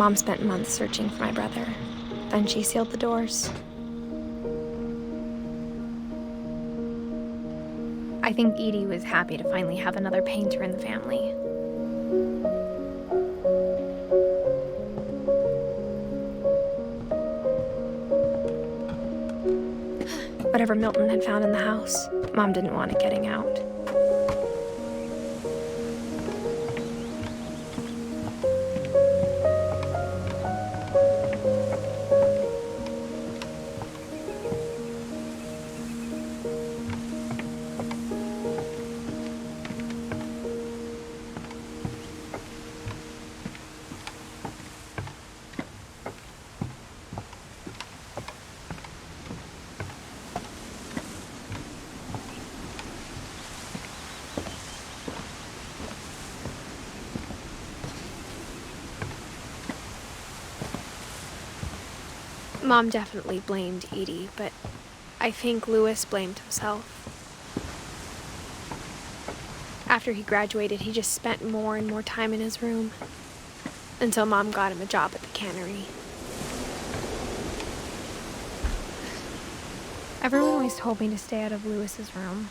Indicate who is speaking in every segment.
Speaker 1: Mom spent months searching for my brother. Then she sealed the doors. I think Edie was happy to finally have another painter in the family. Whatever Milton had found in the house, Mom didn't want it getting out. Mom definitely blamed Edie, but I think Louis blamed himself. After he graduated, he just spent more and more time in his room, until Mom got him a job at the cannery. Everyone always told me to stay out of Louis's room,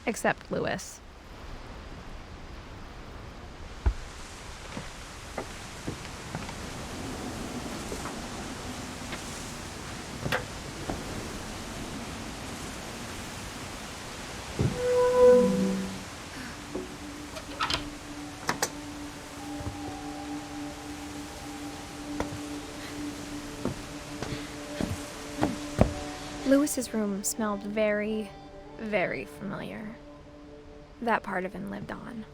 Speaker 1: except Louis. Louis's room smelled very, very familiar. That part of him lived on.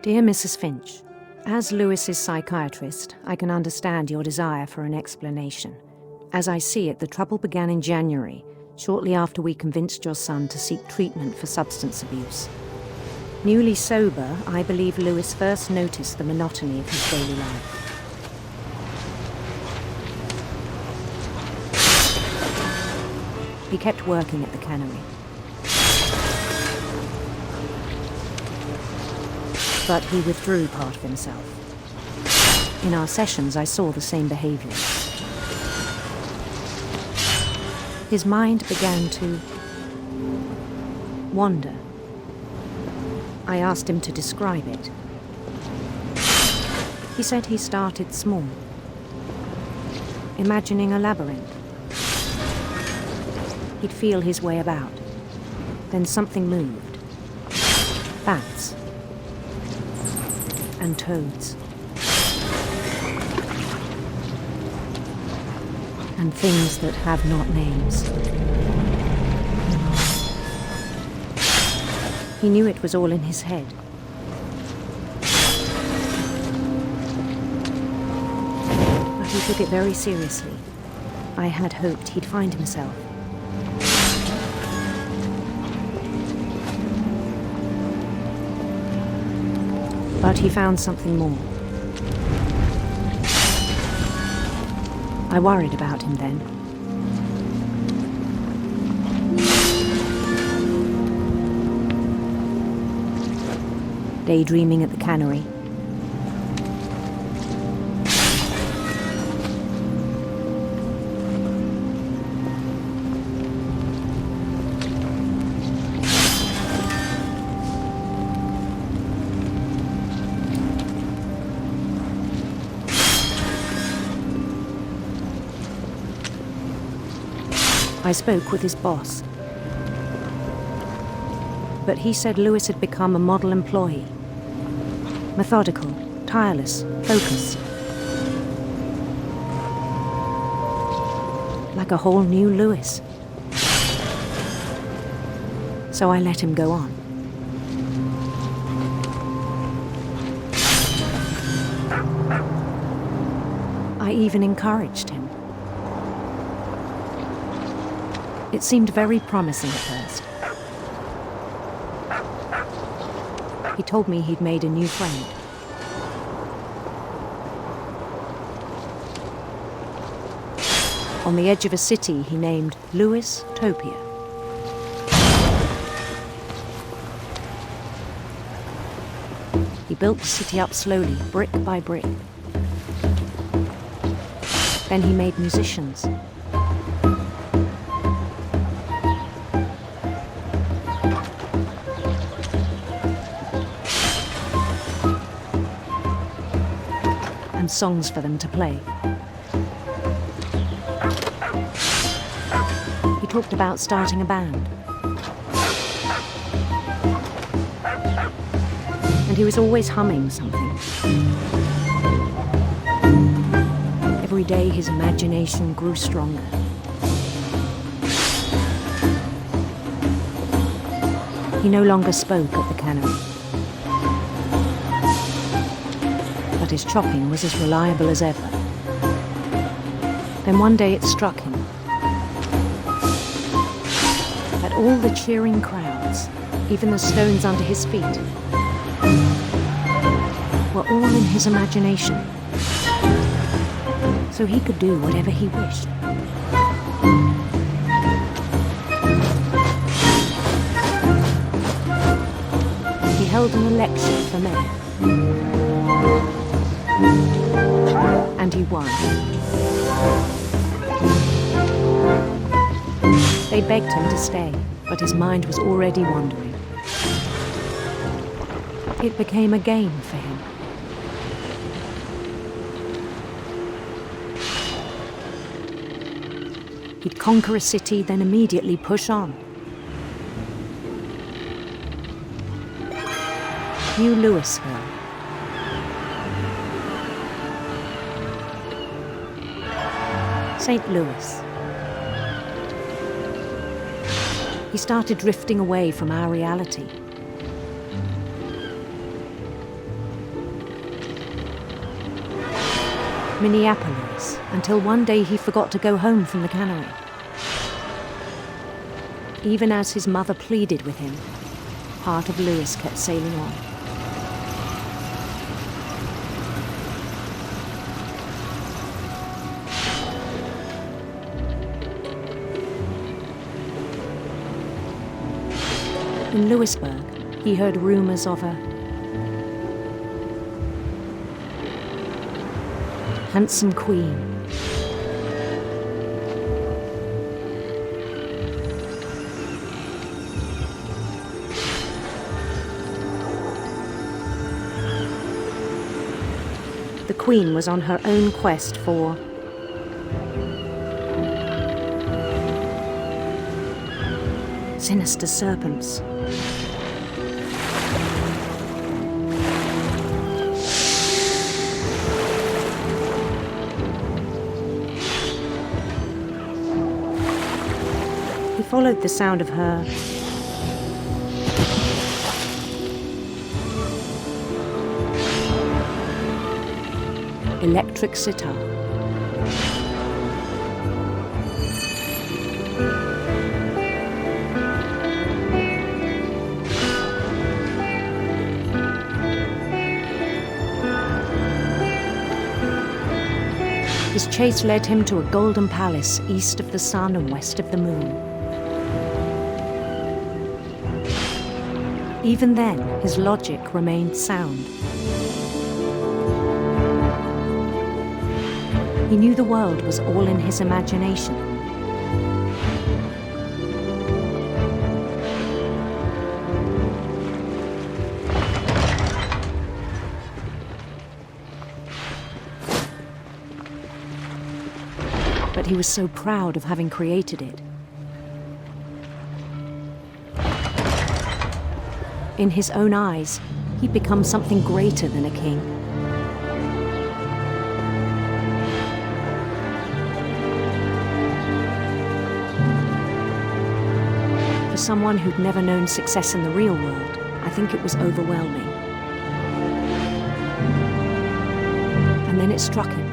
Speaker 2: Dear Mrs. Finch, as Louis's psychiatrist, I can understand your desire for an explanation. As I see it, the trouble began in January, shortly after we convinced your son to seek treatment for substance abuse. Newly sober, I believe Louis first noticed the monotony of his daily life. He kept working at the cannery. But he withdrew part of himself. In our sessions, I saw the same behavior. His mind began to wander. I asked him to describe it. He said he started small, imagining a labyrinth. He'd feel his way about. Then something moved. Bats. And toads. And things that have not names. He knew it was all in his head. But he took it very seriously. I had hoped he'd find himself. But he found something more. I worried about him then. Daydreaming at the cannery. I spoke with his boss. But he said Louis had become a model employee. Methodical, tireless, focused. Like a whole new Louis. So I let him go on. I even encouraged him. It seemed very promising at first. He told me he'd made a new friend. On the edge of a city he named Lewis Topia. He built the city up slowly, brick by brick. Then he made musicians. And songs for them to play. He talked about starting a band. And he was always humming something. Every day his imagination grew stronger. He no longer spoke at the cannery. But his chopping was as reliable as ever. Then one day it struck him that all the cheering crowds, even the stones under his feet, were all in his imagination. So he could do whatever he wished. He held an election for mayor. And he won. They begged him to stay, but his mind was already wandering. It became a game for him. He'd conquer a city, then immediately push on. New Louisville. St. Louis. He started drifting away from our reality. Minneapolis, until one day he forgot to go home from the cannery. Even as his mother pleaded with him, part of Louis kept sailing on. In Louisburg, he heard rumors of a handsome queen. The queen was on her own quest for sinister serpents. He followed the sound of her electric sitar. His chase led him to a golden palace east of the sun and west of the moon. Even then, his logic remained sound. He knew the world was all in his imagination. But he was so proud of having created it. In his own eyes, he'd become something greater than a king. For someone who'd never known success in the real world, I think it was overwhelming. And then it struck him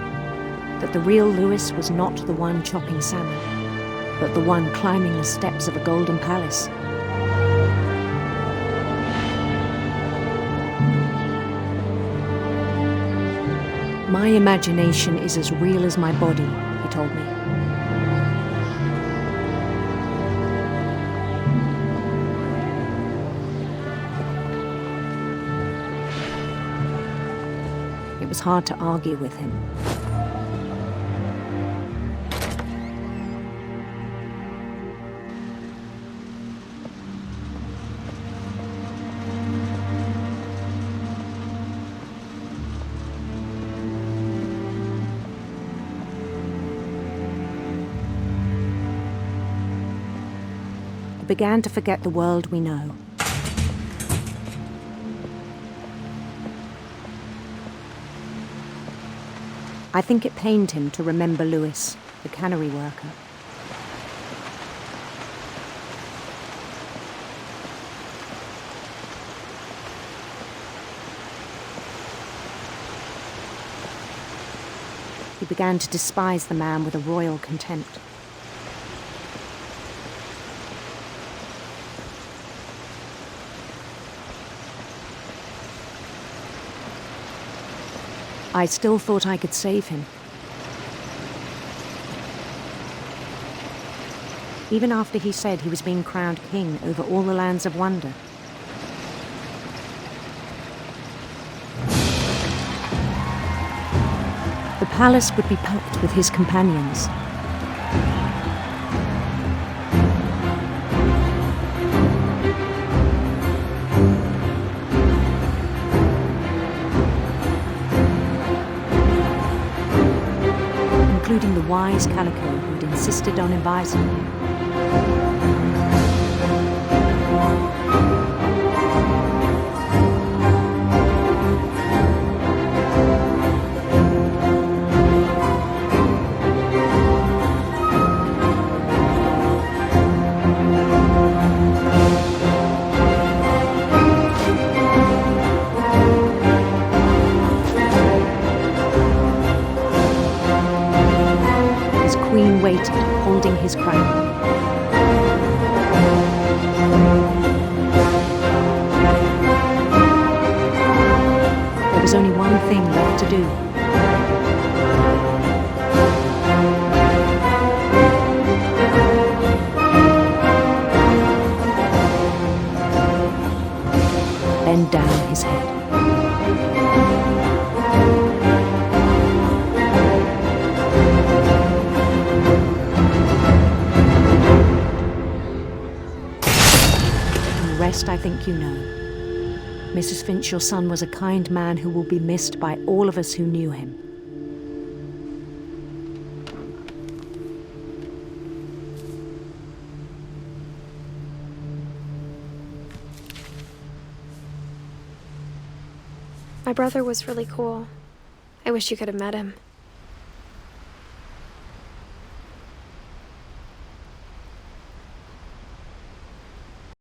Speaker 2: that the real Louis was not the one chopping salmon, but the one climbing the steps of a golden palace. My imagination is as real as my body, he told me. It was hard to argue with him. I began to forget the world we know. I think it pained him to remember Lewis, the cannery worker. He began to despise the man with a royal contempt. I still thought I could save him. Even after he said he was being crowned king over all the lands of wonder. The palace would be packed with his companions. Including the wise Calico who'd insisted on inviting me. Queen waited, holding his crown. There was only one thing left to do. Bend down his head. I think you know. Mrs. Finch, your son was a kind man who will be missed by all of us who knew him.
Speaker 1: My brother was really cool. I wish you could have met him.